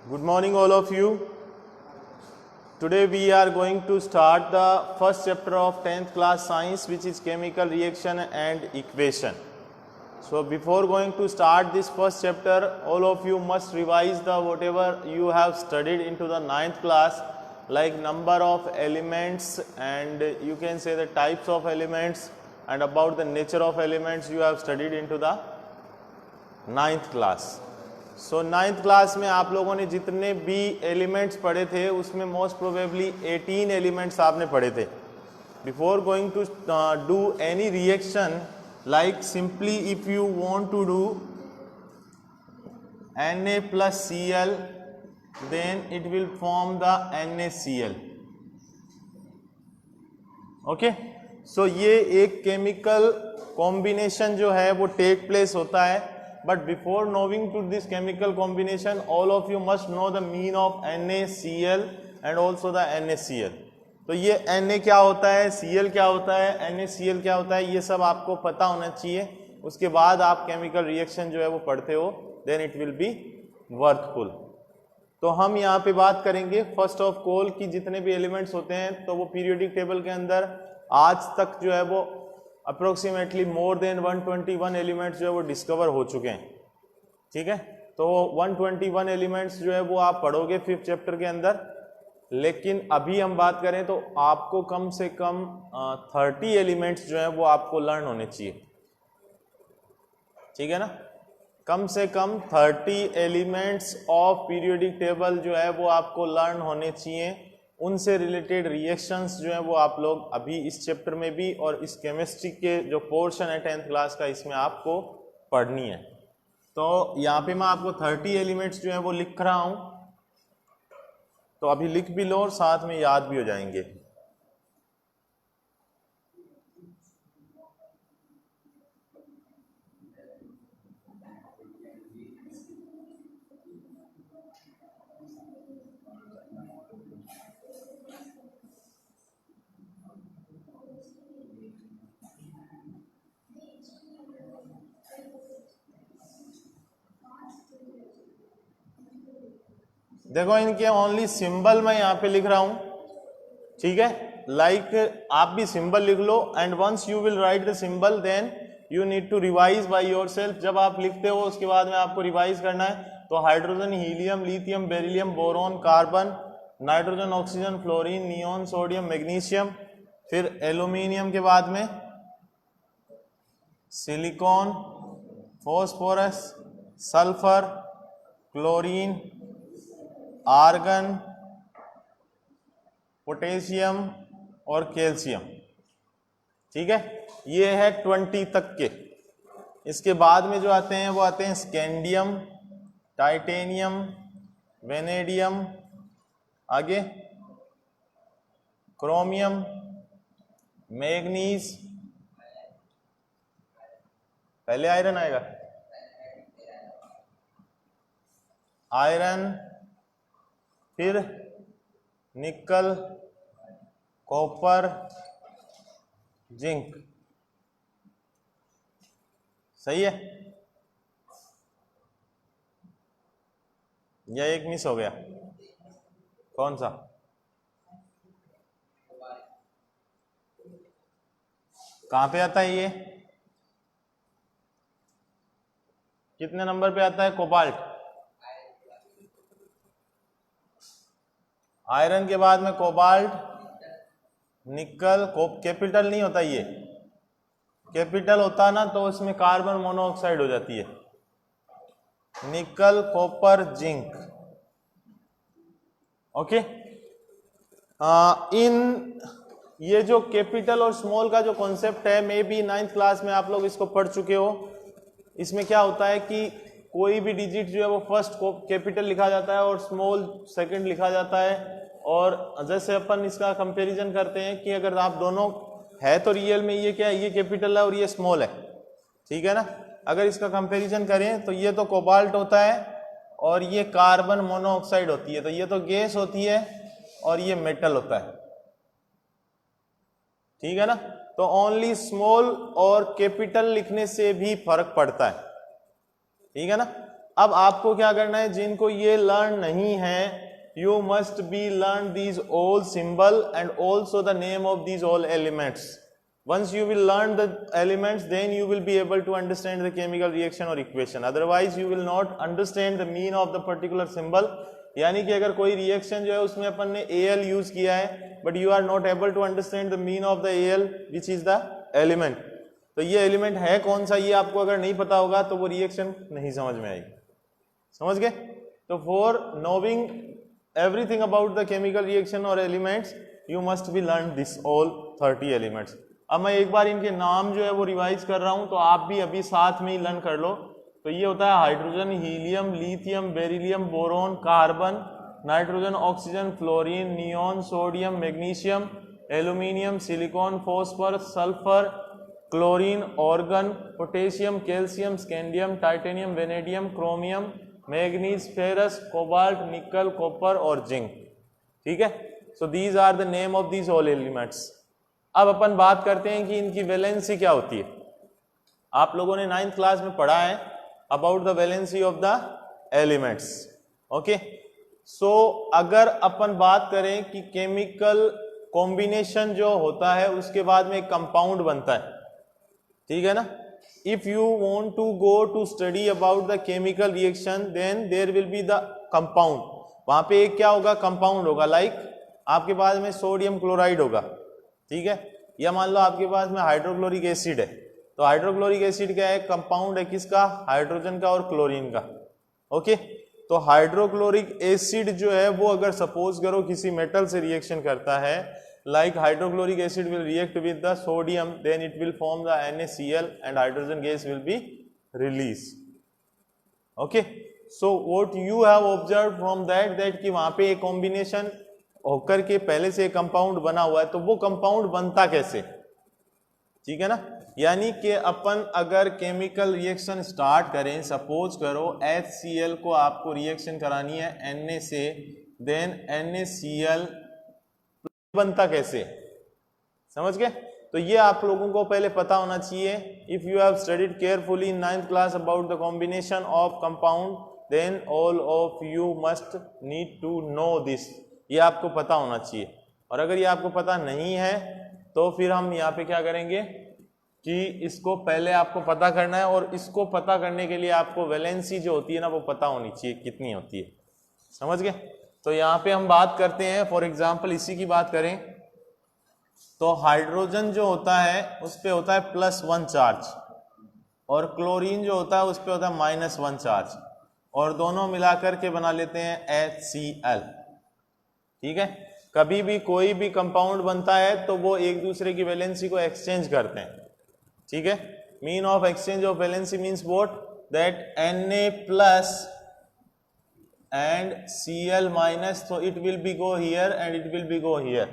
Good morning all of you. Today we are going to start the first chapter of 10th class science, which is chemical reaction and equation. So before going to start this first chapter, all of you must revise the whatever you have studied into the 9th class, like number of elements and you can say the types of elements and about the nature of elements you have studied into the 9th class. So 9th class में आप लोगों ने जितने भी elements पढ़े थे उसमें most probably 18 elements आपने पढ़े थे. Before going to do any reaction, like simply if you want to do Na plus Cl, then it will form the NaCl. Okay, so ये एक केमिकल कॉम्बिनेशन जो है वो टेक प्लेस होता है. But before knowing to this chemical combination, all of you must know the mean of NaCl and also the NaCl. तो ये Na क्या होता है, Cl क्या होता है, NaCl क्या होता है, ये सब आपको पता होना चाहिए. उसके बाद आप केमिकल रिएक्शन जो है वो पढ़ते हो, then it will be worthful. तो हम यहाँ पे बात करेंगे फर्स्ट ऑफ ऑल कि जितने भी एलिमेंट्स होते हैं तो वो पीरियोडिक टेबल के अंदर आज तक जो है वो अप्रोक्सीमेटली मोर देन 121 एलिमेंट्स जो है वो डिस्कवर हो चुके हैं. ठीक है, तो 121 एलिमेंट्स जो है वो आप पढ़ोगे 5th चैप्टर के अंदर. लेकिन अभी हम बात करें तो आपको कम से कम 30 एलिमेंट्स जो है वो आपको लर्न होने चाहिए. ठीक है ना, कम से कम 30 एलिमेंट्स ऑफ पीरियोडिक टेबल जो है वो आपको लर्न होने चाहिए. उनसे रिलेटेड रिएक्शंस जो है वो आप लोग अभी इस चैप्टर में भी और इस केमिस्ट्री के जो पोर्शन है 10th क्लास का इसमें आपको पढ़नी है. तो यहाँ पे मैं आपको 30 एलिमेंट्स जो है वो लिख रहा हूँ, तो अभी लिख भी लो और साथ में याद भी हो जाएंगे. देखो इनके ओनली सिंबल मैं यहाँ पे लिख रहा हूं. ठीक है, लाइक आप भी सिंबल लिख लो and once you will write the symbol then you need to revise by yourself. जब आप लिखते हो उसके बाद में आपको रिवाइज करना है. तो hydrogen, helium, lithium, beryllium, boron, carbon, nitrogen, oxygen, fluorine, neon, sodium, magnesium, फिर एल्यूमिनियम के बाद में silicon, phosphorus, sulphur, chlorine, argon, potassium और कैल्शियम. ठीक है, ये है 20 तक के. इसके बाद में जो आते हैं वो आते हैं स्कैंडियम, टाइटेनियम, वेनेडियम, आगे क्रोमियम, मैग्नीज, पहले आयरन आएगा, आयरन, फिर निकल, कॉपर, जिंक. सही है, या एक मिस हो गया, कौन सा? कहां पे आता है ये, कितने नंबर पे आता है? कोबाल्ट. आयरन के बाद में कोबाल्ट, निकल, कैपिटल नहीं होता, ये कैपिटल होता ना तो इसमें कार्बन मोनोऑक्साइड हो जाती है. निकल, कॉपर, जिंक. ओके, इन ये जो कैपिटल और स्मॉल का जो कॉन्सेप्ट है मे बी 9th क्लास में आप लोग इसको पढ़ चुके हो. इसमें क्या होता है कि कोई भी डिजिट जो है वो फर्स्ट कैपिटल लिखा जाता है और स्मॉल सेकंड लिखा जाता है. और जैसे अपन इसका कंपैरिजन करते हैं कि अगर आप दोनों है तो रियल में ये क्या है, ये कैपिटल है और ये स्मॉल है. ठीक है ना, अगर इसका कंपैरिजन करें तो ये तो कोबाल्ट होता है और ये कार्बन मोनोऑक्साइड होती है. तो ये तो गैस होती है और ये मेटल होता है. ठीक है ना, तो ओनली स्मॉल और कैपिटल लिखने से भी फर्क पड़ता है. ठीक है ना, अब आपको क्या करना है, जिनको ये लर्न नहीं है, you must be learn these all symbol and also the name of these all elements. Once you will learn the elements, then you will be able to understand the chemical reaction or equation. Otherwise, you will not understand the mean of the particular symbol. यानी कि अगर कोई reaction जो है उसमें अपन ने Al use किया है, but you are not able to understand the mean of the Al, which is the element. तो ये एलिमेंट है कौन सा, ये आपको अगर नहीं पता होगा तो वो रिएक्शन नहीं समझ में आएगी. समझ गए? तो for knowing everything about the chemical reaction और elements, you must be learn this all 30 elements. अब मैं एक बार इनके नाम जो है वो रिवाइज कर रहा हूं, तो आप भी अभी साथ में ही लर्न कर लो. तो ये होता है hydrogen, helium, lithium, beryllium, boron, carbon, nitrogen, oxygen, fluorine, neon, sodium, magnesium, aluminium, silicon, phosphor, sulphur, chlorine, argon, potassium, calcium, scandium, titanium, vanadium, chromium, manganese, ferrous, cobalt, nickel, copper और जिंक. ठीक है? So these are the name of these all elements. अब अपन बात करते हैं कि इनकी वैलेंसी क्या होती है. आप लोगों ने 9th क्लास में पढ़ा है about the valency of the elements. Okay, so अगर अपन बात करें कि केमिकल कॉम्बिनेशन जो होता है उसके बाद में एक कंपाउंड बनता है, ठीक है ना. If you want to go to study about the chemical reaction, then there will be the compound. वहां पे एक क्या होगा, कंपाउंड होगा. लाइक आपके पास में सोडियम क्लोराइड होगा, ठीक है, या मान लो आपके पास में हाइड्रोक्लोरिक एसिड है. तो हाइड्रोक्लोरिक एसिड क्या है, कंपाउंड है किसका, हाइड्रोजन का और क्लोरीन का. ओके, तो हाइड्रोक्लोरिक एसिड जो है वो अगर सपोज करो किसी मेटल से रिएक्शन करता है, like hydrochloric acid will react with the sodium, then it will form the NaCl and hydrogen gas will be release. Okay, so what you have observe from that कि वहां पे एक combination होकर के पहले से कंपाउंड बना हुआ है. तो वो कंपाउंड बनता कैसे, ठीक है ना. यानी कि अपन अगर केमिकल रिएक्शन स्टार्ट करें, सपोज करो HCl को आपको रिएक्शन करानी है Na से, देन NaCl बनता कैसे, समझ गए. तो ये आप लोगों को पहले पता होना चाहिए. If you have studied carefully in 9th class about the combination of compound, then all of you must need to know this. ये आपको पता होना चाहिए. और अगर ये आपको पता नहीं है तो फिर हम यहाँ पे क्या करेंगे कि इसको पहले आपको पता करना है, और इसको पता करने के लिए आपको वैलेंसी जो होती है ना वो पता होनी चाहिए कितनी होती है. समझ गए. तो यहाँ पे हम बात करते हैं, फॉर एग्जाम्पल इसी की बात करें तो हाइड्रोजन जो होता है उस पर होता है +1 चार्ज, और क्लोरीन जो होता है उस पर होता है -1 चार्ज, और दोनों मिलाकर के बना लेते हैं HCl. ठीक है. कभी भी कोई भी कंपाउंड बनता है तो वो एक दूसरे की वैलेंसी को एक्सचेंज करते हैं. ठीक है. Mean of exchange of valency means what, that Na+ and Cl-, so it will be go here and it will be go here.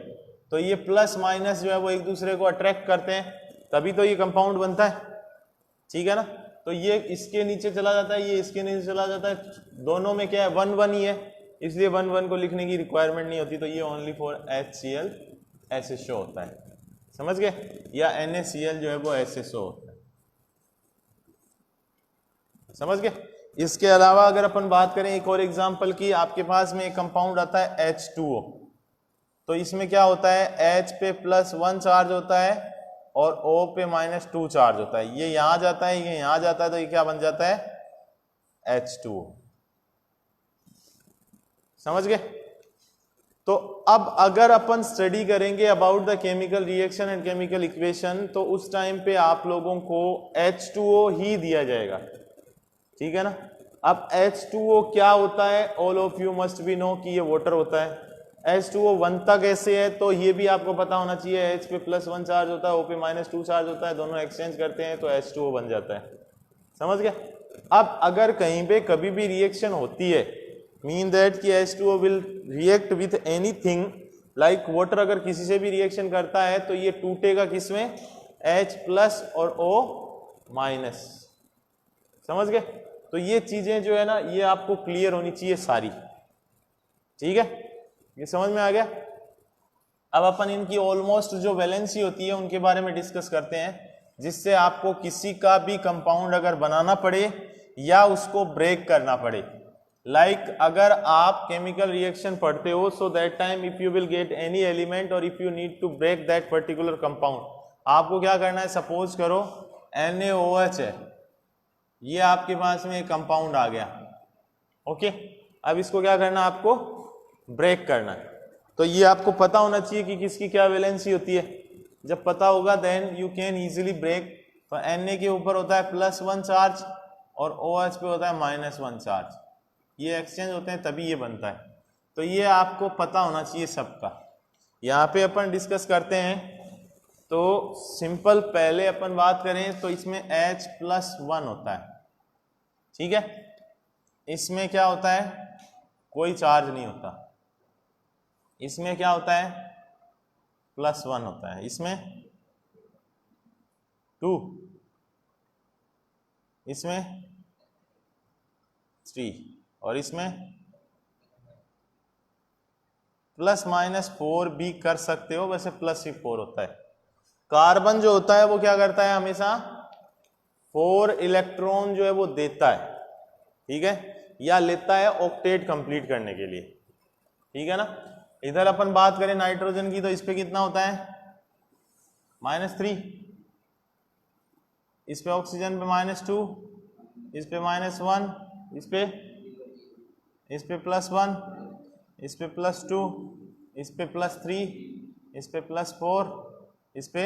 तो ये प्लस माइनस जो है वो एक दूसरे को अट्रैक्ट करते हैं, तभी तो ये कंपाउंड बनता है. ठीक है ना. तो ये इसके नीचे चला जाता है, ये इसके नीचे चला जाता है, दोनों में क्या है 1-1 ही है, इसलिए 1-1 को लिखने की रिक्वायरमेंट नहीं होती. तो ये ओनली फॉर HCl ऐसे शो होता है. समझ गए. या NaCl जो है वो ऐसे शो होता है. समझ गए. इसके अलावा अगर अपन बात करें एक और एग्जांपल की, आपके पास में एक कंपाउंड आता है H2O. तो इसमें क्या होता है, H पे +1 चार्ज होता है और O पे -2 चार्ज होता है. ये यहां जाता है, ये यहां जाता है, तो ये क्या बन जाता है H2O. समझ गए. तो अब अगर अपन स्टडी करेंगे about the chemical reaction and chemical equation, तो उस टाइम पे आप लोगों को H2O ही दिया जाएगा. ठीक है ना. अब H2O क्या होता है, all of you must be know कि ये वाटर होता है. H2O बनता कैसे है, तो ये भी आपको पता होना चाहिए. H पे +1 चार्ज होता है, O पे -2 चार्ज होता है, दोनों एक्सचेंज करते हैं तो H2O बन जाता है. समझ गया. अब अगर कहीं पे कभी भी रिएक्शन होती है, मीन दैट कि H2O will react with anything, like water अगर किसी से भी रिएक्शन करता है तो ये टूटेगा किसमें, H+ और O-. समझ गए. तो ये चीजें जो है ना ये आपको क्लियर होनी चाहिए सारी. ठीक है. ये समझ में आ गया. अब अपन इनकी ऑलमोस्ट जो वैलेंसी होती है उनके बारे में डिस्कस करते हैं, जिससे आपको किसी का भी कंपाउंड अगर बनाना पड़े या उसको ब्रेक करना पड़े। अगर आप केमिकल रिएक्शन पढ़ते हो, so that time if you will get any element और if you need to break that particular compound, आपको क्या करना है, सपोज करो NaOH है, ये आपके पास में एक कंपाउंड आ गया, ओके। अब इसको क्या करना है, आपको ब्रेक करना है। तो ये आपको पता होना चाहिए कि किसकी क्या वैलेंसी होती है। जब पता होगा then you can easily break. तो Na के ऊपर होता है +1 चार्ज और OH पे होता है -1 चार्ज, ये एक्सचेंज होते हैं तभी ये बनता है। तो ये आपको पता होना चाहिए सबका। यहाँ पे अपन डिस्कस करते हैं। तो सिंपल पहले अपन बात करें तो इसमें H+1 होता है, ठीक है। इसमें क्या होता है, कोई चार्ज नहीं होता। इसमें क्या होता है, +1 होता है। इसमें 2, इसमें 3 और इसमें ±4 भी कर सकते हो, वैसे +4 होता है। कार्बन जो होता है वो क्या करता है, हमेशा 4 इलेक्ट्रॉन जो है वो देता है, ठीक है, या लेता है ऑक्टेट कंप्लीट करने के लिए, ठीक है ना। इधर अपन बात करें नाइट्रोजन की, तो इस पे कितना होता है, -3, इस पे ऑक्सीजन पे -2, इस पे -1, इस पे +1, इस पे +2, इस पे +3, इस पे +4, इस पे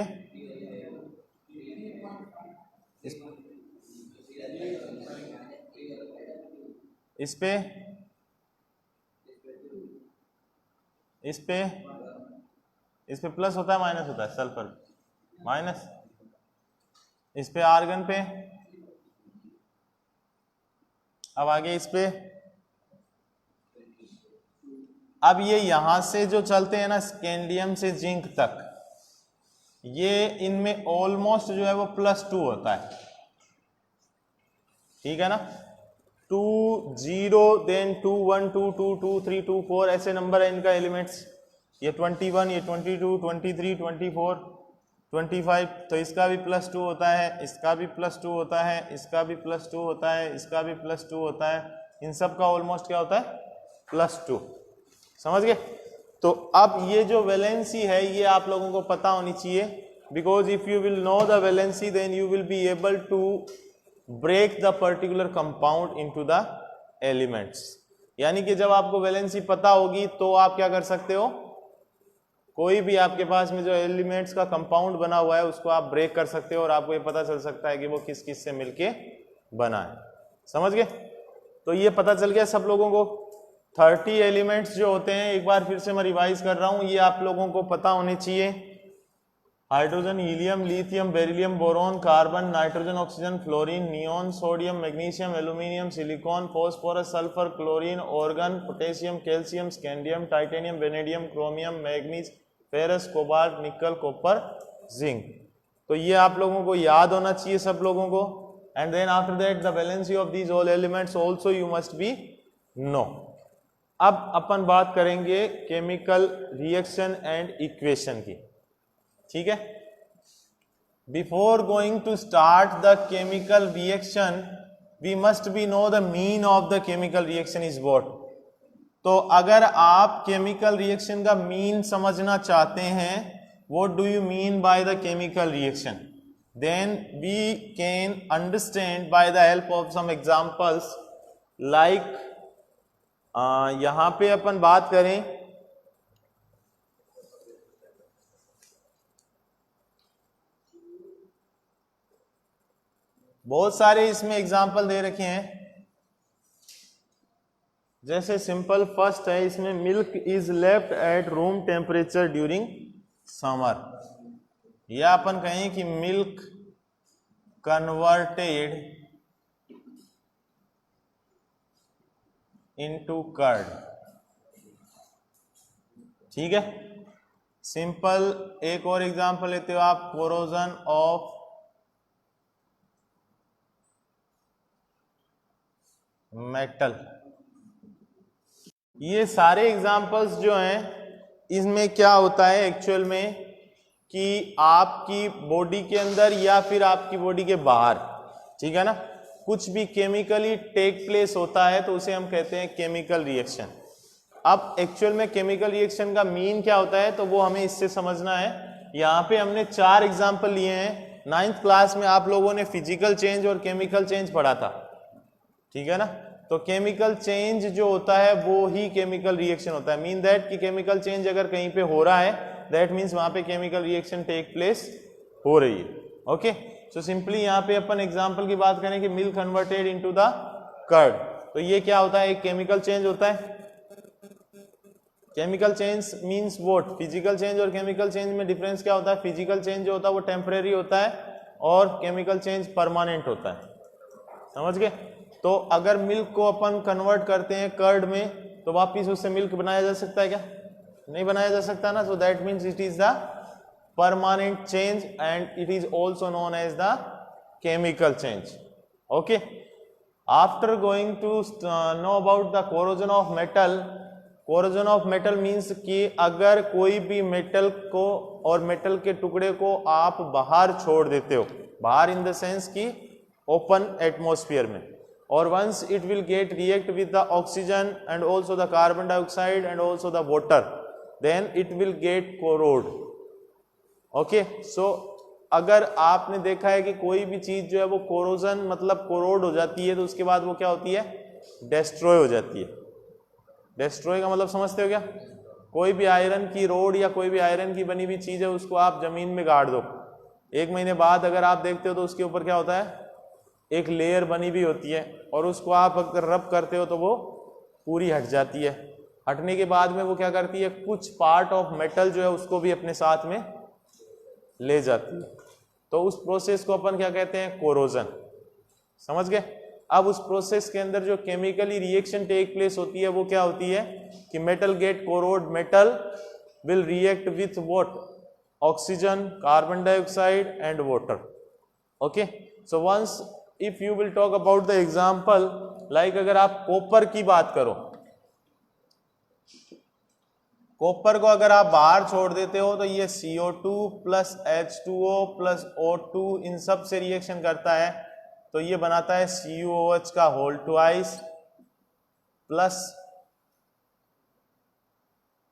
इस पे प्लस होता है माइनस होता है, सल्फर माइनस, इस पे आर्गन पे, अब आगे इस पे। अब ये यहां से जो चलते हैं ना स्कैंडियम से जिंक तक, ये इनमें ऑलमोस्ट जो है वो +2 होता है, ठीक है ना। 2 0 देन 2 1 2 2 2 3 2 4 ऐसे नंबर है इनका एलिमेंट्स। ये 21, ये 22, 23, 24, 25, तो इसका भी +2 होता है, इसका भी +2 होता है, इसका भी +2 होता है, इसका भी +2 होता है। इन सब का ऑलमोस्ट क्या होता है, +2। समझ गए। तो अब ये जो वैलेंसी है ये आप लोगों को पता होनी चाहिए, because if you will know the valency then you will be able to break the particular compound into the elements. यानी कि जब आपको वैलेंसी पता होगी तो आप क्या कर सकते हो, कोई भी आपके पास में जो एलिमेंट्स का कंपाउंड बना हुआ है उसको आप ब्रेक कर सकते हो और आपको ये पता चल सकता है कि वो किस किस से मिलके बना है। समझ गए। तो ये पता चल गया सब लोगों को। 30 एलिमेंट्स जो होते हैं, एक बार फिर से मैं रिवाइज कर रहा हूं, ये आप लोगों को पता होने चाहिए। Hydrogen, helium, lithium, beryllium, boron, carbon, nitrogen, oxygen, fluorine, neon, sodium, magnesium, aluminium, silicon, phosphorus, sulphur, chlorine, argon, potassium, calcium, scandium, titanium, vanadium, chromium, manganese, ferrous, cobalt, nickel, copper, zinc. तो ये आप लोगों को याद होना चाहिए सब लोगों को। And then after that the valency of these all elements also you must be know. अब अपन बात करेंगे केमिकल रिएक्शन एंड इक्वेशन की, ठीक है। Before going to start the chemical reaction we must be know the mean of the chemical reaction is what. तो अगर आप केमिकल रिएक्शन का मीन समझना चाहते हैं, what do you mean by the chemical reaction, then we can understand by the help of some examples. Like यहां पे अपन बात करें, बहुत सारे इसमें एग्जाम्पल दे रखे हैं। जैसे सिंपल फर्स्ट है इसमें, milk is left at room temperature during summer, या अपन कहें कि मिल्क कन्वर्टेड इनटू कर्ड, ठीक है। सिंपल एक और एग्जांपल लेते हो आप, कोरोजन ऑफ मेटल। ये सारे एग्जांपल्स जो हैं इसमें क्या होता है एक्चुअल में कि आपकी बॉडी के अंदर या फिर आपकी बॉडी के बाहर, ठीक है ना, कुछ भी केमिकली टेक प्लेस होता है तो उसे हम कहते हैं केमिकल रिएक्शन। अब एक्चुअल में केमिकल रिएक्शन का मीन क्या होता है तो वो हमें इससे समझना है। यहाँ पे हमने 4 एग्जाम्पल लिए हैं। 9th क्लास में आप लोगों ने फिजिकल चेंज और केमिकल चेंज पढ़ा था, ठीक है ना। तो केमिकल चेंज जो होता है वो ही केमिकल रिएक्शन होता है। मीन दैट कि केमिकल चेंज अगर कहीं पे हो रहा है दैट मीन्स वहां पे केमिकल रिएक्शन टेक प्लेस हो रही है। ओके, सो सिंपली यहाँ पे अपन एग्जाम्पल की बात करें कि milk converted into the curd, तो ये क्या होता है, एक केमिकल चेंज होता है। Chemical change means what, physical change और केमिकल चेंज में डिफरेंस क्या होता है। फिजिकल चेंज जो होता है वो टेम्परेरी होता है और केमिकल चेंज परमानेंट होता है, समझ गए। तो अगर मिल्क को अपन कन्वर्ट करते हैं कर्ड में तो वापिस उससे मिल्क बनाया जा सकता है क्या, नहीं बनाया जा सकता ना। So that means it is the permanent change and it is also known as the chemical change. Okay, after going to know about the corrosion of metal, corrosion of metal means कि अगर कोई भी metal को और metal के टुकड़े को आप बाहर छोड़ देते हो, बाहर इन द सेंस कि ओपन एटमॉस्फेयर में, और once it will get react with the oxygen and also the carbon dioxide and also the water, then it will get corrode. Okay, so अगर आपने देखा है कि कोई भी चीज जो है वो कोरोजन मतलब कोरोड हो जाती है तो उसके बाद वो क्या होती है, डेस्ट्रॉय हो जाती है। डेस्ट्रॉय का मतलब समझते हो क्या, कोई भी आयरन की रोड या कोई भी आयरन की बनी हुई चीज है उसको आप जमीन में गाड़ दो, 1 महीने बाद अगर आप देखते हो तो उसके ऊपर क्या होता है, एक लेयर बनी हुई होती है, और उसको आप अगर रब करते हो तो वो पूरी हट जाती है। हटने के बाद में वो क्या करती है, कुछ पार्ट ऑफ मेटल जो है उसको भी अपने साथ में ले जाती है। तो उस प्रोसेस को अपन क्या कहते हैं, कोरोजन, समझ गए। अब उस प्रोसेस के अंदर जो केमिकली रिएक्शन टेक प्लेस होती है वो क्या होती है कि metal get corrode, metal will react with what, oxygen, carbon dioxide and water. Okay, so once if you will talk about the example, like अगर आप कॉपर की बात करो, कॉपर को अगर आप बाहर छोड़ देते हो तो ये CO2 plus H2O plus O2 इन सब से रिएक्शन करता है, तो ये बनाता है CuOH का whole twice plus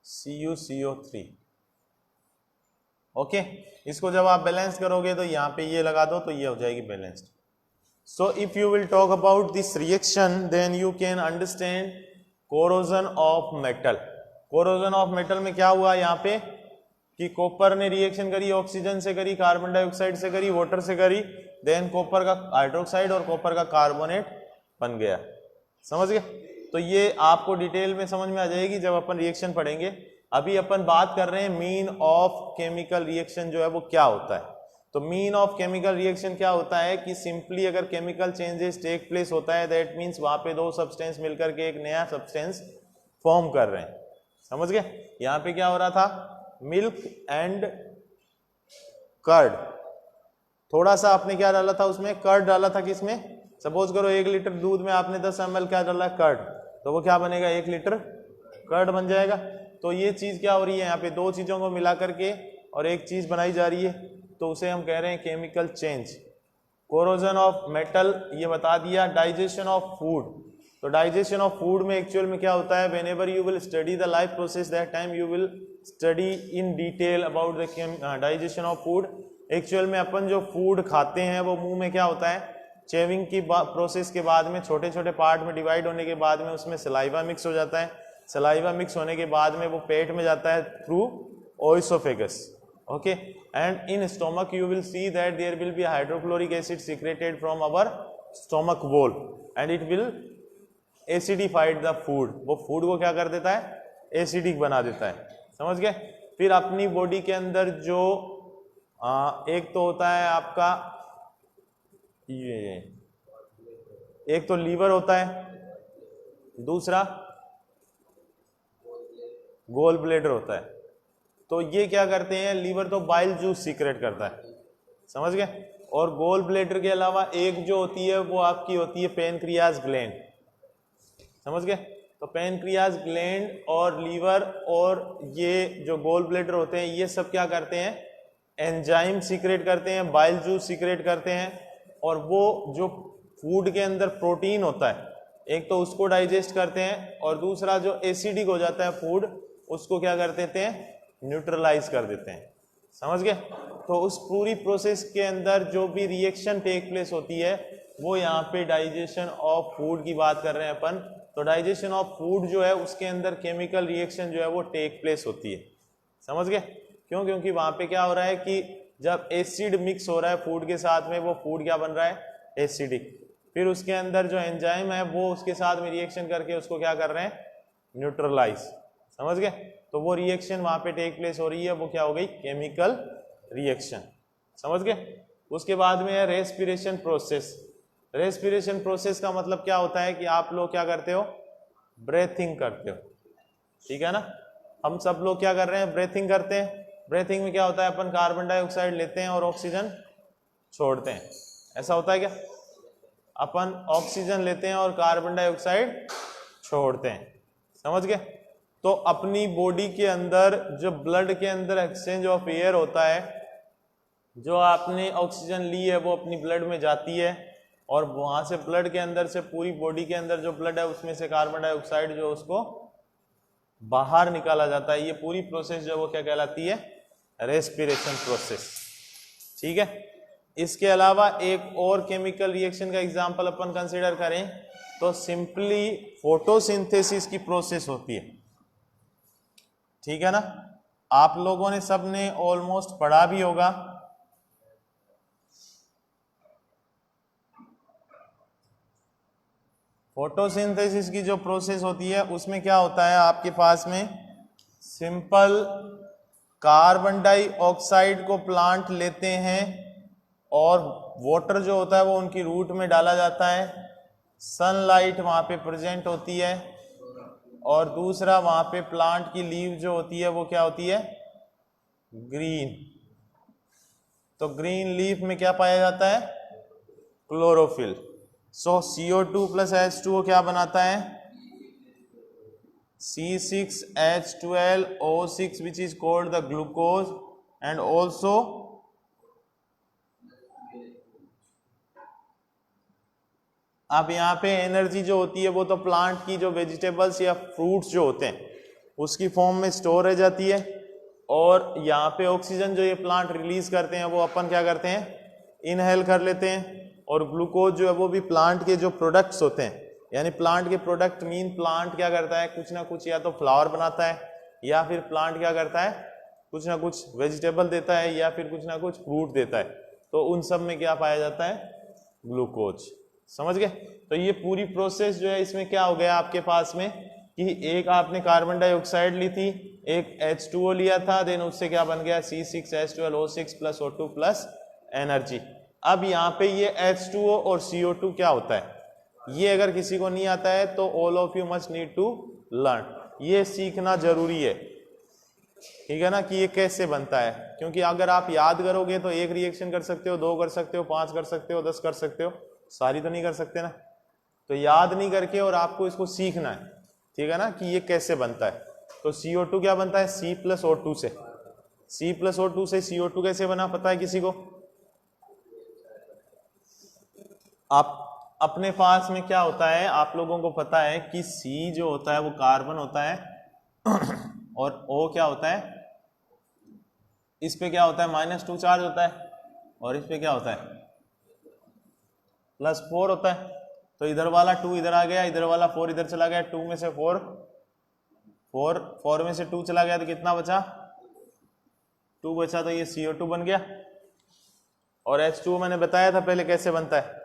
CuCO3। Okay, इसको जब आप बैलेंस करोगे तो यहाँ पे ये लगा दो तो ये हो जाएगी balanced. So if you will talk about this reaction then you can understand corrosion of metal. Corrosion of metal में क्या हुआ यहाँ पे कि कॉपर ने रिएक्शन करी, ऑक्सीजन से करी, कार्बन डाइऑक्साइड से करी, वाटर से करी, देन कॉपर का हाइड्रोक्साइड और कॉपर का कार्बोनेट बन गया, समझ गए। तो ये आपको डिटेल में समझ में आ जाएगी जब अपन रिएक्शन पढ़ेंगे। अभी अपन बात कर रहे हैं मीन ऑफ केमिकल रिएक्शन जो है वो क्या होता है। तो मीन ऑफ केमिकल रिएक्शन क्या होता है कि सिंपली अगर केमिकल चेंजेस टेक प्लेस होता है दैट मीन्स वहां पे 2 सब्सटेंस मिलकर के एक नया सब्सटेंस फॉर्म कर रहे हैं, समझ गए। यहाँ पे क्या हो रहा था, मिल्क एंड कर्ड, थोड़ा सा आपने क्या डाला था उसमें, कर्ड डाला था। किसमें, सपोज करो 1 लीटर दूध में आपने 10 ml क्या डाला, कर्ड, तो वो क्या बनेगा, 1 लीटर कर्ड बन जाएगा। तो ये चीज क्या हो रही है, यहाँ पे 2 चीजों को मिला करके और एक चीज बनाई जा रही है, तो उसे हम कह रहे हैं chemical change. Corrosion of metal ये बता दिया। डाइजेशन ऑफ फूड, तो डाइजेशन ऑफ फूड में एक्चुअल में क्या होता है, whenever you will study the life process that time you will study in detail about the digestion of food. Actual में अपन जो फूड खाते हैं वो मुंह में क्या होता है, चेविंग की प्रोसेस के बाद में छोटे छोटे पार्ट में डिवाइड होने के बाद में उसमें सलाइवा मिक्स हो जाता है। सलाइवा मिक्स होने के बाद में वो पेट में जाता है through oesophagus. Okay, and in stomach you will see that there will be hydrochloric acid secreted from our stomach wall and it will acidified the food. वो फूड को क्या कर देता है, एसिडिक बना देता है, समझ गए। फिर अपनी बॉडी के अंदर जो एक तो होता है आपका ये, एक तो लीवर होता है, दूसरा गोल ब्लेडर होता है। तो ये क्या करते हैं, लीवर तो बाइल जूस सीक्रेट करता है, समझ गए। और गोल ब्लेडर के अलावा एक जो होती है वो आपकी होती है पेनक्रियाज ग्लैंड, समझ गए। तो पेनक्रियाज ग्लैंड और लीवर और ये जो गोल ब्लेडर होते हैं ये सब क्या करते हैं, एंजाइम सीक्रेट करते हैं, बाइल जूस सीक्रेट करते हैं, और वो जो फूड के अंदर प्रोटीन होता है, एक तो उसको डाइजेस्ट करते हैं और दूसरा जो एसिडिक हो जाता है फूड उसको क्या कर देते हैं, न्यूट्रलाइज कर देते हैं। समझ गए? तो उस पूरी प्रोसेस के अंदर जो भी रिएक्शन टेक प्लेस होती है वो यहाँ पे डाइजेशन ऑफ फूड की बात कर रहे हैं अपन। तो डाइजेशन ऑफ फूड जो है उसके अंदर केमिकल रिएक्शन जो है वो टेक प्लेस होती है। समझ गए? क्यों? क्योंकि वहां पे क्या हो रहा है कि जब एसिड मिक्स हो रहा है फूड के साथ में, वो फूड क्या बन रहा है, एसिडिक। फिर उसके अंदर जो एंजाइम है वो उसके साथ में रिएक्शन करके उसको क्या कर रहे हैं, न्यूट्रलाइज। समझ गए? तो वो रिएक्शन वहां पे टेक प्लेस हो रही है, वो क्या हो गई, केमिकल रिएक्शन। समझ गए? उसके बाद में है रेस्पिरेशन प्रोसेस। रेस्पिरेशन प्रोसेस का मतलब क्या होता है कि आप लोग क्या करते हो, ब्रेथिंग करते हो। ठीक है ना? हम सब लोग क्या कर रहे हैं, ब्रेथिंग करते हैं। ब्रेथिंग में क्या होता है, अपन कार्बन डाइऑक्साइड लेते हैं और ऑक्सीजन छोड़ते हैं। ऐसा होता है क्या? अपन ऑक्सीजन लेते हैं और कार्बन डाइऑक्साइड छोड़ते हैं। समझ गए? तो अपनी बॉडी के अंदर जो ब्लड के अंदर एक्सचेंज ऑफ एयर होता है, जो आपने ऑक्सीजन ली है वो अपनी ब्लड में जाती है और वहां से ब्लड के अंदर से पूरी बॉडी के अंदर जो ब्लड है उसमें से कार्बन डाइऑक्साइड जो उसको बाहर निकाला जाता है। ये पूरी प्रोसेस जो वो क्या कहलाती है, रेस्पिरेशन प्रोसेस। ठीक है? इसके अलावा एक और केमिकल रिएक्शन का एग्जांपल अपन कंसीडर करें तो सिंपली फोटोसिंथेसिस की प्रोसेस होती है। ठीक है ना? आप लोगों ने सबने ऑलमोस्ट पढ़ा भी होगा। फोटोसिंथेसिस की जो प्रोसेस होती है उसमें क्या होता है, आपके पास में सिंपल कार्बन डाइऑक्साइड को प्लांट लेते हैं और वाटर जो होता है वो उनकी रूट में डाला जाता है। सनलाइट वहां पे प्रेजेंट होती है और दूसरा वहां पे प्लांट की लीव जो होती है वो क्या होती है, ग्रीन। तो ग्रीन लीफ में क्या पाया जाता है, क्लोरोफिल। सो CO2 प्लस H2O क्या बनाता है, C6H12O6 which is called the glucose and also अब यहाँ पे एनर्जी जो होती है वो तो प्लांट की जो वेजिटेबल्स या फ्रूट्स जो होते हैं उसकी फॉर्म में स्टोर रह जाती है और यहाँ पे ऑक्सीजन जो ये प्लांट रिलीज करते हैं वो अपन क्या करते हैं, इनहेल कर लेते हैं। और ग्लूकोज जो है वो भी प्लांट के जो प्रोडक्ट्स होते हैं, यानी प्लांट के प्रोडक्ट मीन प्लांट क्या करता है, कुछ ना कुछ या तो फ्लावर बनाता है या फिर प्लांट क्या करता है, कुछ ना कुछ वेजिटेबल देता है या फिर कुछ ना कुछ फ्रूट देता है। तो उन सब में क्या पाया जाता है, ग्लूकोज। समझ गए? तो ये पूरी प्रोसेस जो है इसमें क्या हो गया आपके पास में कि एक आपने कार्बन डाइऑक्साइड ली थी, एक H2O लिया था, देन उससे क्या बन गया, C6H12O6 plus O2 plus energy. अब यहाँ पे ये H2O और CO2 क्या होता है, ये अगर किसी को नहीं आता है तो all of you must need to learn, ये सीखना जरूरी है। ठीक है ना, कि ये कैसे बनता है, क्योंकि अगर आप याद करोगे तो एक रिएक्शन कर सकते हो, 2 कर सकते हो, 5 कर सकते हो, 10 कर सकते हो, सारी तो नहीं कर सकते ना। तो याद नहीं करके और आपको इसको सीखना है। ठीक है ना, कि ये कैसे बनता है। तो CO2 क्या बनता है, C प्लस O2 से। C प्लस O2 से CO2 कैसे बना, पता है किसी को? आप अपने पास में क्या होता है, आप लोगों को पता है कि C जो होता है वो कार्बन होता है और O क्या होता है, इस पे क्या होता है, -2 चार्ज होता है और इस पे क्या होता है, +4 होता है। तो इधर वाला 2 इधर आ गया, इधर वाला 4 इधर चला गया, 2 में से 4 में से 2 चला गया तो कितना बचा, 2 बचा, तो ये CO2 बन गया। और H2O मैंने बताया था पहले कैसे बनता है,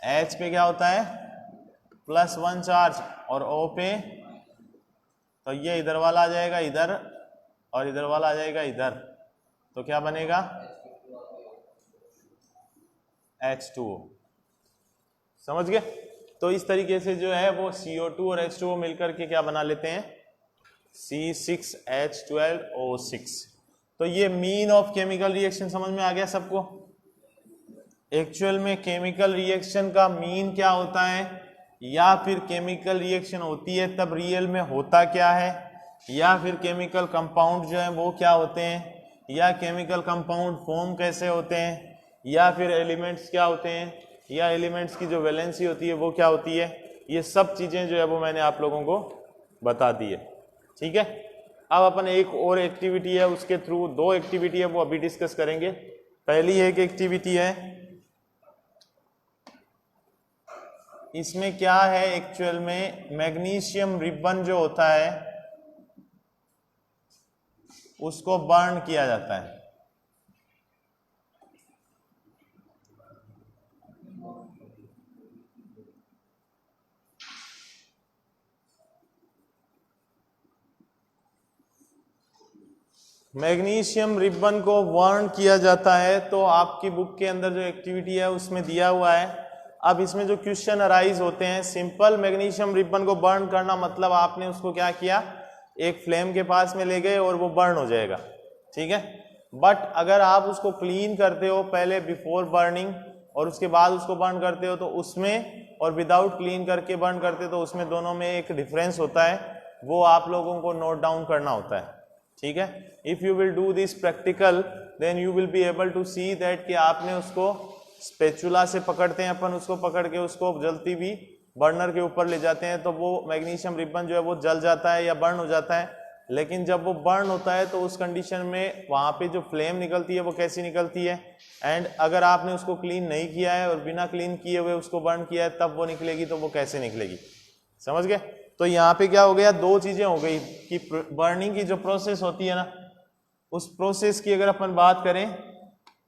H पे क्या होता है, +1 चार्ज और O पे, तो ये इधर वाला आ जाएगा इधर और इधर वाला आ जाएगा इधर, तो क्या बनेगा, H2O। समझ गए? तो इस तरीके से जो है वो CO2 और H2O मिलकर के क्या बना लेते हैं, C6H12O6। तो ये मीन ऑफ केमिकल रिएक्शन समझ में आ गया सबको। एक्चुअल में केमिकल रिएक्शन का मीन क्या होता है, या फिर केमिकल रिएक्शन होती है तब रियल में होता क्या है, या फिर केमिकल कंपाउंड जो है वो क्या होते हैं, या केमिकल कंपाउंड फॉर्म कैसे होते हैं, या फिर एलिमेंट्स क्या होते हैं, या एलिमेंट्स की जो वैलेंसी होती है वो क्या होती है, ये सब चीजें जो है वो मैंने आप लोगों को बता दी है। ठीक है, अब अपन एक और एक्टिविटी है उसके थ्रू, दो एक्टिविटी है वो अभी डिस्कस करेंगे। पहली एक एक्टिविटी है, इसमें क्या है एक्चुअल में, मैग्नीशियम रिबन जो होता है उसको बर्न किया जाता है। मैग्नीशियम रिबन को बर्न किया जाता है, तो आपकी बुक के अंदर जो एक्टिविटी है उसमें दिया हुआ है। अब इसमें जो क्वेश्चन अराइज होते हैं, सिंपल मैग्नीशियम रिबन को बर्न करना मतलब आपने उसको क्या किया, एक फ्लेम के पास में ले गए और वो बर्न हो जाएगा। ठीक है, बट अगर आप उसको क्लीन करते हो पहले बिफोर बर्निंग और उसके बाद उसको बर्न करते हो तो उसमें, और विदाउट क्लीन करके बर्न करते हो तो उसमें दोनों में एक डिफरेंस होता है, वो आप लोगों को नोट डाउन करना होता है। ठीक है, if you will do this practical then you will be able to see that कि आपने उसको स्पेचुला से पकड़ते हैं अपन, उसको पकड़ के उसको जलती भी बर्नर के ऊपर ले जाते हैं तो वो मैग्नीशियम रिबन जो है वो जल जाता है या बर्न हो जाता है। लेकिन जब वो बर्न होता है तो उस कंडीशन में वहाँ पे जो फ्लेम निकलती है वो कैसी निकलती है, एंड अगर आपने उसको क्लीन नहीं किया है और बिना क्लीन किए हुए उसको बर्न किया है तब वो निकलेगी, तो वो कैसे निकलेगी, समझ गए। तो यहाँ पे क्या हो गया, दो चीजें हो गई कि बर्निंग की जो प्रोसेस होती है ना, उस प्रोसेस की अगर अपन बात करें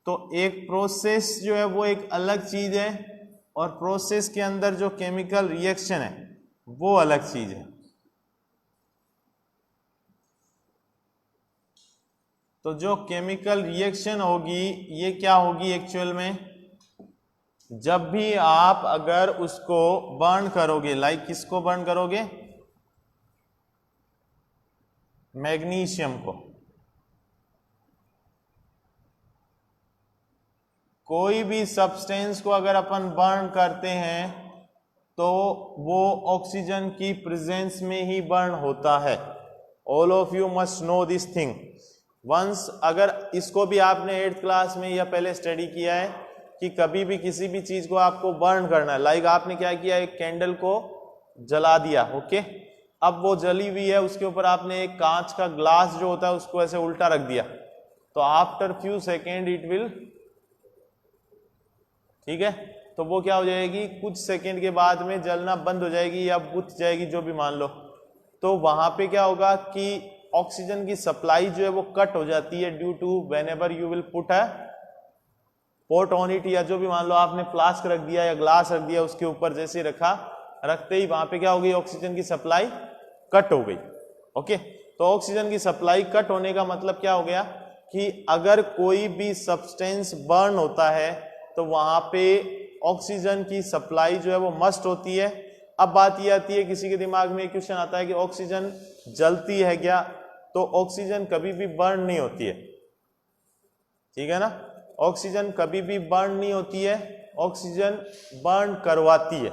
तो एक प्रोसेस जो है वो एक अलग चीज है और प्रोसेस के अंदर जो केमिकल रिएक्शन है वो अलग चीज है। तो जो केमिकल रिएक्शन होगी ये क्या होगी एक्चुअल में, जब भी आप अगर उसको बर्न करोगे, लाइक किसको बर्न करोगे, मैग्नीशियम को, कोई भी सब्सटेंस को अगर अपन बर्न करते हैं तो वो ऑक्सीजन की प्रेजेंस में ही बर्न होता है। All of you must know this thing once. अगर इसको भी आपने 8th क्लास में या पहले स्टडी किया है कि कभी भी किसी भी चीज को आपको बर्न करना है, लाइक आपने क्या किया, एक कैंडल को जला दिया, ओके, अब वो जली हुई है, उसके ऊपर आपने एक कांच का ग्लास जो होता है उसको ऐसे उल्टा रख दिया, तो after few second it will, ठीक है, तो वो क्या हो जाएगी, कुछ सेकेंड के बाद में जलना बंद हो जाएगी या बुझ जाएगी, जो भी मान लो। तो वहां पे क्या होगा कि ऑक्सीजन की सप्लाई जो है वो कट हो जाती है due to whenever you will put a pot on it, या जो भी मान लो आपने फ्लास्क रख दिया या ग्लास रख दिया उसके ऊपर, जैसे रखा, रखते ही वहां पे क्या हो गई, ऑक्सीजन की सप्लाई कट हो गई। ओके, तो ऑक्सीजन की सप्लाई कट होने का मतलब क्या हो गया कि अगर कोई भी सब्सटेंस बर्न होता है तो वहां पे ऑक्सीजन की सप्लाई जो है वो मस्ट होती है। अब बात ये आती है, किसी के दिमाग में क्वेश्चन आता है कि ऑक्सीजन जलती है क्या, तो ऑक्सीजन कभी भी बर्न नहीं होती है, ठीक है ना, ऑक्सीजन कभी भी बर्न नहीं होती है, ऑक्सीजन बर्न करवाती है,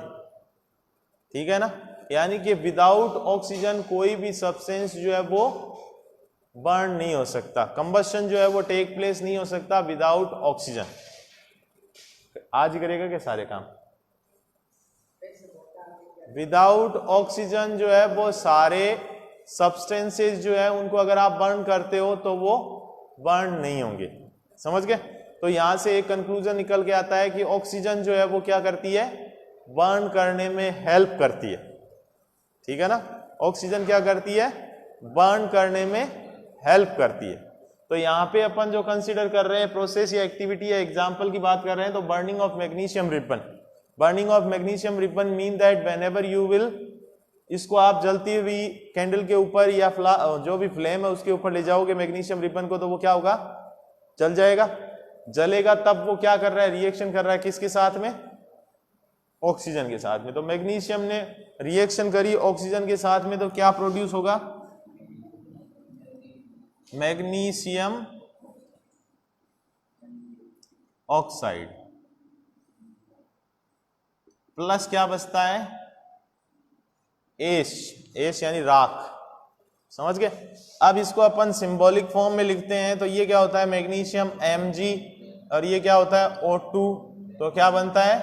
ठीक है ना, यानी कि विदाउट ऑक्सीजन कोई भी सब्सटेंस जो है वो बर्न नहीं हो सकता, कंबस्शन जो है वो टेक प्लेस नहीं हो सकता विदाउट ऑक्सीजन। आज ही करेगा क्या सारे काम, विदाउट ऑक्सीजन जो है वो सारे सब्सटेंसेस जो है उनको अगर आप बर्न करते हो तो वो बर्न नहीं होंगे, समझ गए। तो यहां से एक कंक्लूजन निकल के आता है कि ऑक्सीजन जो है वो क्या करती है, बर्न करने में हेल्प करती है, ठीक है ना, ऑक्सीजन क्या करती है, बर्न करने में हेल्प करती है। तो यहाँ पे अपन जो कंसीडर कर रहे हैं प्रोसेस या एक्टिविटी या एग्जांपल की बात कर रहे हैं, तो burning of magnesium ribbon, burning of magnesium ribbon mean that whenever you will, इसको आप जलती हुई कैंडल के ऊपर या जो भी फ्लेम है उसके ऊपर ले जाओगे मैग्नीशियम रिबन को, तो वो क्या होगा, जल जाएगा, जलेगा, तब वो क्या कर रहा है, रिएक्शन कर रहा है किसके साथ में, ऑक्सीजन के साथ में। तो मैग्नीशियम ने रिएक्शन करी ऑक्सीजन के साथ में, तो क्या प्रोड्यूस होगा, मैग्नीशियम ऑक्साइड, प्लस क्या बचता है, एश, एश यानी राख, समझ गए। अब इसको अपन सिंबॉलिक फॉर्म में लिखते हैं, तो ये क्या होता है, मैग्नीशियम Mg, और ये क्या होता है O2, तो क्या बनता है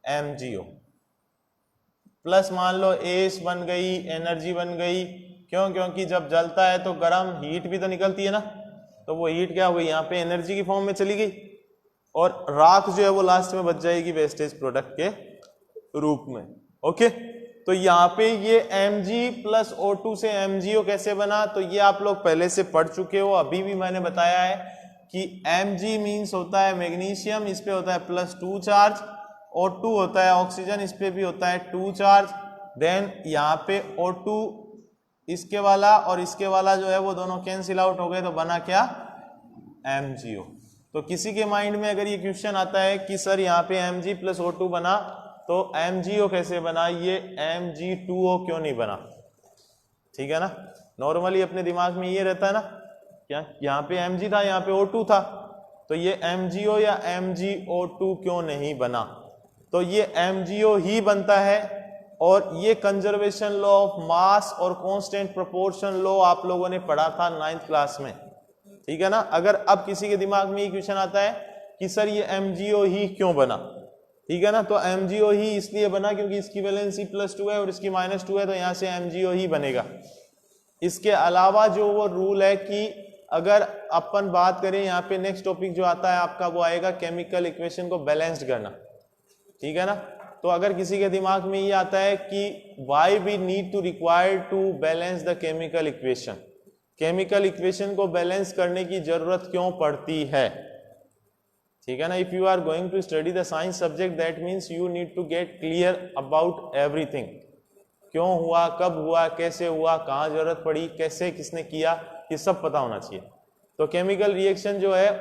MgO प्लस मान लो एस बन गई, एनर्जी बन गई। क्यों? क्योंकि जब जलता है तो गर्म हीट भी तो निकलती है ना, तो वो हीट क्या हो गई यहाँ पे एनर्जी की फॉर्म में चली गई, और राख जो है वो लास्ट में बच जाएगी वेस्टेज प्रोडक्ट के रूप में। ओके, तो यहाँ पे ये Mg प्लस O2 से MgO कैसे बना, तो ये आप लोग पहले से पढ़ चुके हो। अभी भी मैंने बताया है कि Mg मीन्स होता है मैग्नीशियम, इस पे होता है +2 चार्ज, O2 होता है ऑक्सीजन, इस पे भी होता है 2 चार्ज। देन यहाँ पे O2 इसके वाला और इसके वाला जो है वो दोनों कैंसिल आउट हो गए, तो बना क्या? MgO। तो किसी के माइंड में अगर ये क्वेश्चन आता है कि सर यहाँ पे Mg प्लस O2 बना तो MgO कैसे बना, ये Mg2O क्यों नहीं बना? ठीक है ना, नॉर्मली अपने दिमाग में ये रहता है ना, क्या यहाँ पे Mg था, यहाँ पे O2 था, तो ये MgO या MgO2 क्यों नहीं बना? तो ये MgO ही बनता है। और ये कंजर्वेशन लॉ ऑफ मास और कांस्टेंट प्रोपोर्शन लॉ आप लोगों ने पढ़ा था 9th क्लास में। ठीक है ना, अगर अब किसी के दिमाग में ये क्वेश्चन आता है कि सर ये MgO ही क्यों बना, ठीक है ना, तो MgO ही इसलिए बना क्योंकि इसकी वैलेंसी +2 है और इसकी -2 है, तो यहाँ से MgO ही बनेगा। इसके अलावा जो वो रूल है कि अगर अपन बात करें यहाँ पे नेक्स्ट टॉपिक जो आता है आपका वो आएगा केमिकल इक्वेशन को बैलेंस्ड करना। ठीक है ना, तो अगर किसी के दिमाग में ये आता है कि why we need to require to balance the chemical equation, chemical equation को बैलेंस करने की जरूरत क्यों पड़ती है? ठीक है ना, if you are going to study the science subject that means you need to get clear about everything. क्यों हुआ, कब हुआ, कैसे हुआ, कहाँ जरूरत पड़ी, कैसे किसने किया, ये सब पता होना चाहिए। तो केमिकल रिएक्शन जो है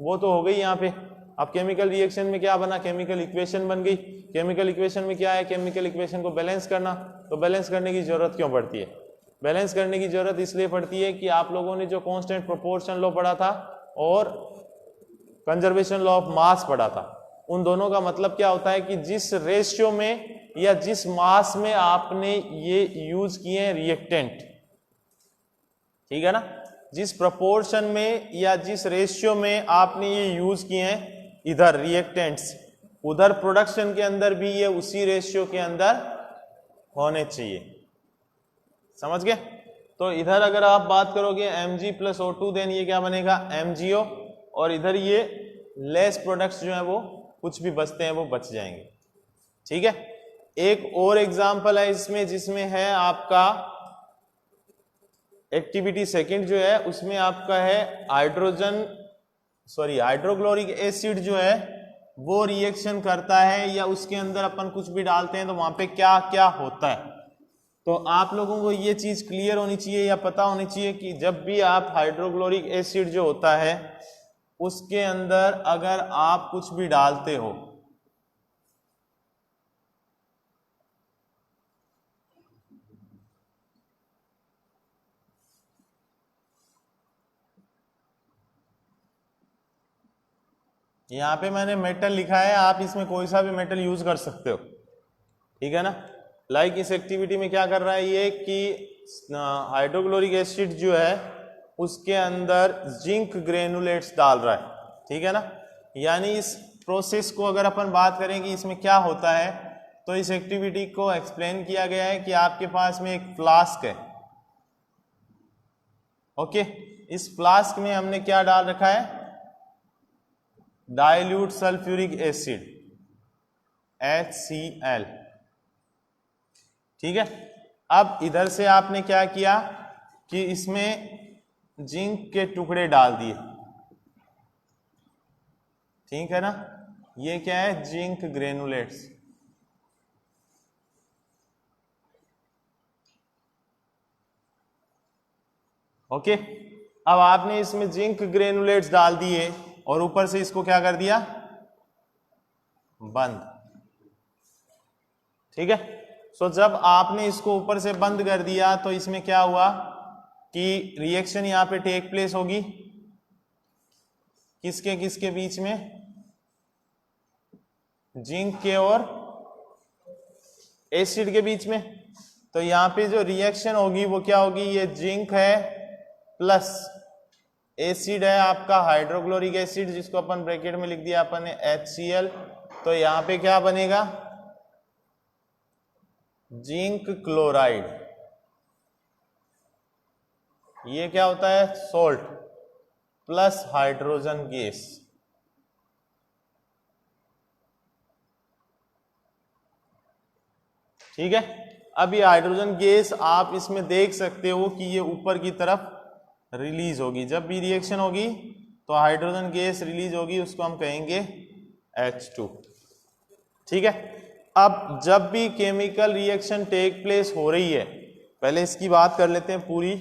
वो तो हो गई यहाँ पे। अब केमिकल रिएक्शन में क्या बना, केमिकल इक्वेशन बन गई। केमिकल इक्वेशन में क्या है, केमिकल इक्वेशन को बैलेंस करना। तो बैलेंस करने की जरूरत क्यों पड़ती है? बैलेंस करने की जरूरत इसलिए पड़ती है कि आप लोगों ने जो कांस्टेंट प्रोपोर्शन लॉ पढ़ा था और कंजर्वेशन लॉ ऑफ मास पढ़ा था, उन दोनों का मतलब क्या होता है कि जिस रेशियो में या जिस मास में आपने ये यूज किए हैं रिएक्टेंट, ठीक है ना, जिस प्रोपोर्शन में या जिस रेशियो में आपने ये यूज किए हैं इधर रिएक्टेंट्स, उधर प्रोडक्शन के अंदर भी ये उसी रेशियो के अंदर होने चाहिए। समझ गए? तो इधर अगर आप बात करोगे Mg प्लस O2 देन ये क्या बनेगा, MgO, और इधर ये लेस प्रोडक्ट्स जो है वो कुछ भी बचते हैं वो बच जाएंगे। ठीक है, एक और एग्जांपल है इसमें जिसमें है आपका एक्टिविटी सेकंड जो है, उसमें आपका है हाइड्रोक्लोरिक एसिड जो है वो रिएक्शन करता है या उसके अंदर अपन कुछ भी डालते हैं तो वहां पे क्या क्या होता है। तो आप लोगों को ये चीज क्लियर होनी चाहिए या पता होनी चाहिए कि जब भी आप हाइड्रोक्लोरिक एसिड जो होता है उसके अंदर अगर आप कुछ भी डालते हो, यहां पे मैंने मेटल लिखा है, आप इसमें कोई सा भी मेटल यूज कर सकते हो। ठीक है ना, लाइक इस एक्टिविटी में क्या कर रहा है ये कि हाइड्रोक्लोरिक एसिड जो है उसके अंदर जिंक ग्रेनुलेट्स डाल रहा है। ठीक है ना, यानी इस प्रोसेस को अगर अपन बात करें कि इसमें क्या होता है, तो इस एक्टिविटी को एक्सप्लेन किया गया है कि आपके पास में एक फ्लास्क है। ओके, इस फ्लास्क में हमने क्या डाल रखा है, डाइल्यूट सल्फ्यूरिक एसिड HCl। ठीक है, अब इधर से आपने क्या किया कि इसमें जिंक के टुकड़े डाल दिए। ठीक है ना, ये क्या है, जिंक ग्रेनुलेट्स। ओके, अब आपने इसमें जिंक ग्रेनुलेट्स डाल दिए और ऊपर से इसको क्या कर दिया, बंद। ठीक है, सो जब आपने इसको ऊपर से बंद कर दिया तो इसमें क्या हुआ कि रिएक्शन यहां पे टेक प्लेस होगी किसके किसके बीच में, जिंक के और एसिड के बीच में। तो यहां पे जो रिएक्शन होगी वो क्या होगी, ये जिंक है प्लस एसिड है आपका हाइड्रोक्लोरिक एसिड, जिसको अपन ब्रैकेट में लिख दिया अपन ने HCl। तो यहां पे क्या बनेगा, जिंक क्लोराइड, ये क्या होता है, सोल्ट प्लस हाइड्रोजन गैस। ठीक है, अब ये हाइड्रोजन गैस आप इसमें देख सकते हो कि ये ऊपर की तरफ रिलीज होगी। जब भी रिएक्शन होगी तो हाइड्रोजन गैस रिलीज होगी, उसको हम कहेंगे H2। ठीक है, अब जब भी केमिकल रिएक्शन टेक प्लेस हो रही है, पहले इसकी बात कर लेते हैं पूरी।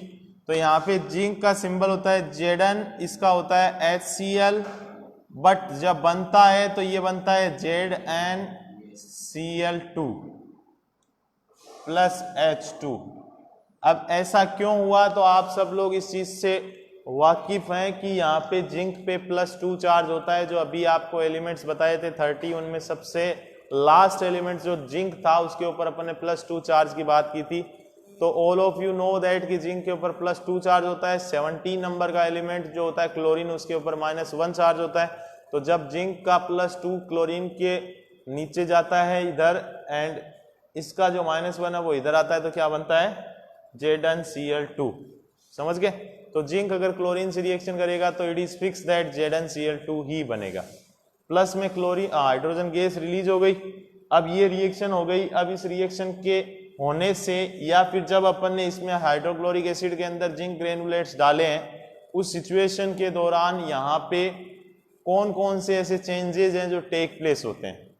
तो यहाँ पे जिंक का सिंबल होता है Zn, इसका होता है HCl, बट जब बनता है तो ये बनता है ZnCl2 प्लस H2। अब ऐसा क्यों हुआ, तो आप सब लोग इस चीज से वाकिफ हैं कि यहाँ पे जिंक पे +2 चार्ज होता है। जो अभी आपको एलिमेंट्स बताए थे 30, उनमें सबसे लास्ट एलिमेंट जो जिंक था उसके ऊपर अपन ने +2 चार्ज की बात की थी। तो all of you know that कि जिंक के ऊपर +2 चार्ज होता है। 17 नंबर का एलिमेंट जो होता है क्लोरीन, उसके ऊपर -1 चार्ज होता है। तो जब जिंक का +2 क्लोरीन के नीचे जाता है इधर, एंड इसका जो -1 है वो इधर आता है, तो क्या बनता है ZnCl2। समझ गए? तो जिंक अगर क्लोरीन से रिएक्शन करेगा तो it is fix that ZnCl2 ही बनेगा। प्लस में क्लोरीन हाइड्रोजन गैस रिलीज हो गई। अब ये रिएक्शन हो गई। अब इस रिएक्शन के होने से, या फिर जब अपन ने इसमें हाइड्रोक्लोरिक एसिड के अंदर जिंक ग्रेनुलेट्स डाले हैं, उस सिचुएशन के दौरान यहाँ पे कौन कौन से ऐसे चेंजेस हैं जो टेक प्लेस होते हैं।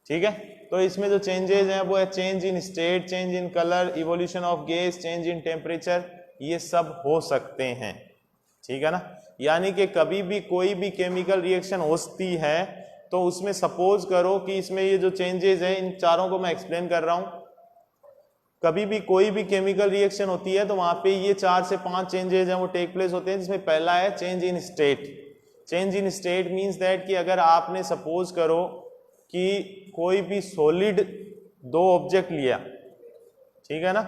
ठीक है, तो इसमें जो चेंजेस हैं वो है change in state, change in colour, evolution of gas, change in temperature, ये सब हो सकते हैं। ठीक है ना, यानी कि कभी भी कोई भी केमिकल रिएक्शन होती है तो उसमें सपोज करो कि इसमें ये जो चेंजेस है, इन चारों को मैं एक्सप्लेन कर रहा हूं। कभी भी कोई भी केमिकल रिएक्शन होती है तो वहां पे ये 4 से 5 चेंजेस हैं वो टेक प्लेस होते हैं, जिसमें पहला है change in state. Change in state means that कि अगर आपने सपोज करो कि कोई भी सॉलिड 2 ऑब्जेक्ट लिया, ठीक है ना,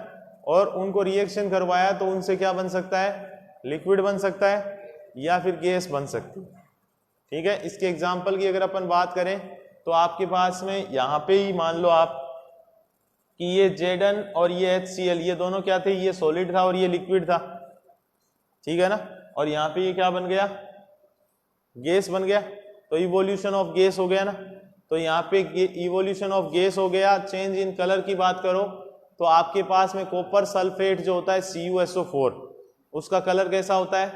और उनको रिएक्शन करवाया, तो उनसे क्या बन सकता है, लिक्विड बन सकता है या फिर गैस बन सकती है। ठीक है, इसके एग्जांपल की अगर अपन बात करें तो आपके पास में यहाँ पे ही मान लो आप कि ये Zn और ये HCl, ये दोनों क्या थे, ये सॉलिड था और ये लिक्विड था। ठीक है ना, और यहाँ पे ये क्या बन गया, गैस बन गया। तो इवोल्यूशन ऑफ गैस हो गया ना। तो यहाँ पे इवोल्यूशन ऑफ गैस हो गया। चेंज इन कलर की बात करो तो आपके पास में कॉपर सल्फेट जो होता है CuSO4, उसका कलर कैसा होता है,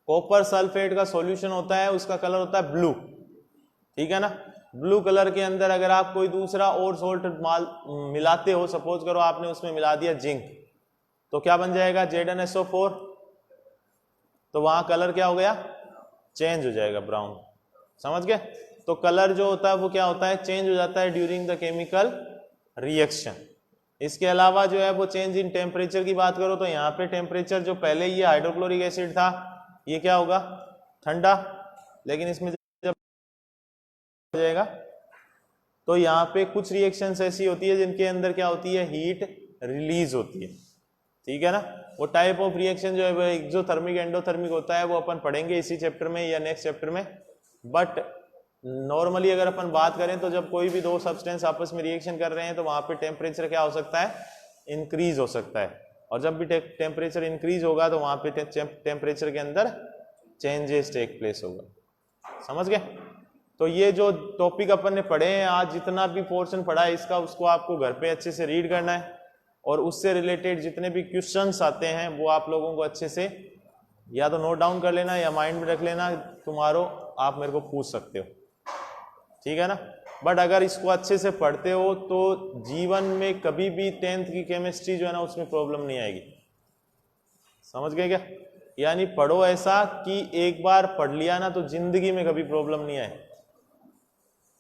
कॉपर सल्फेट का सॉल्यूशन होता है, उसका कलर होता है ब्लू। ठीक है ना, ब्लू कलर के अंदर अगर आप कोई दूसरा और सोल्ट मिलाते हो, सपोज करो आपने उसमें मिला दिया जिंक, तो क्या बन जाएगा ZnSO4। तो वहां कलर क्या हो गया, चेंज हो जाएगा, ब्राउन। समझ गए? तो कलर जो होता है वो क्या होता है, चेंज हो जाता है ड्यूरिंग द केमिकल रिएक्शन। इसके अलावा जो है वो चेंज इन टेम्परेचर की बात करो तो यहाँ पे टेम्परेचर जो पहले ये हाइड्रोक्लोरिक एसिड था ये क्या होगा, ठंडा, लेकिन इसमें जब हो जाएगा तो यहाँ पे कुछ रिएक्शंस ऐसी होती है जिनके अंदर क्या होती है, हीट रिलीज होती है। ठीक है ना, वो टाइप ऑफ रिएक्शन जो है वो एक्सोथर्मिक एंडोथर्मिक होता है, वो अपन पढ़ेंगे इसी चैप्टर में या नेक्स्ट चैप्टर में। बट नॉर्मली अगर अपन बात करें तो जब कोई भी 2 सब्सटेंस आपस में रिएक्शन कर रहे हैं तो वहां पे टेम्परेचर क्या हो सकता है, इंक्रीज हो सकता है। और जब भी टेम्परेचर इंक्रीज होगा तो वहां पे टेम्परेचर के अंदर चेंजेस टेक प्लेस होगा। समझ गए? तो ये जो टॉपिक अपन ने पढ़े हैं आज, जितना भी पोर्शन पढ़ा है इसका, उसको आपको घर पे अच्छे से रीड करना है और उससे रिलेटेड जितने भी क्वेश्चंस आते हैं वो आप लोगों को अच्छे से या तो नोट डाउन कर लेना या माइंड में रख लेना, तुम्हारो आप मेरे को पूछ सकते हो। ठीक है ना, बट अगर इसको अच्छे से पढ़ते हो तो जीवन में कभी भी 10th की केमिस्ट्री जो है ना उसमें प्रॉब्लम नहीं आएगी। समझ गए क्या? यानी पढ़ो ऐसा कि एक बार पढ़ लिया ना तो जिंदगी में कभी प्रॉब्लम नहीं आए।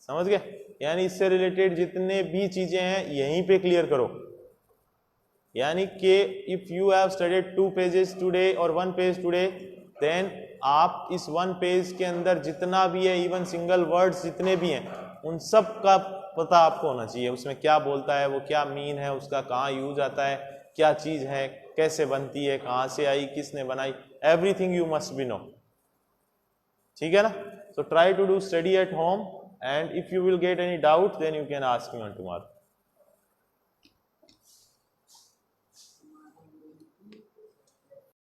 समझ गए? यानी इससे रिलेटेड जितने भी चीजें हैं यहीं पे क्लियर करो। यानी कि if you have studied 2 pages today और 1 पेज टुडे, देन आप इस 1 पेज के अंदर जितना भी है, इवन सिंगल वर्ड्स जितने भी हैं, उन सब का पता आपको होना चाहिए। उसमें क्या बोलता है, वो क्या मीन है उसका, कहाँ यूज आता है, क्या चीज है, कैसे बनती है, कहाँ से आई, किसने बनाई, everything you must be know. ठीक है ना? So try to do study at home and if you will get any doubt then you can ask me on tomorrow.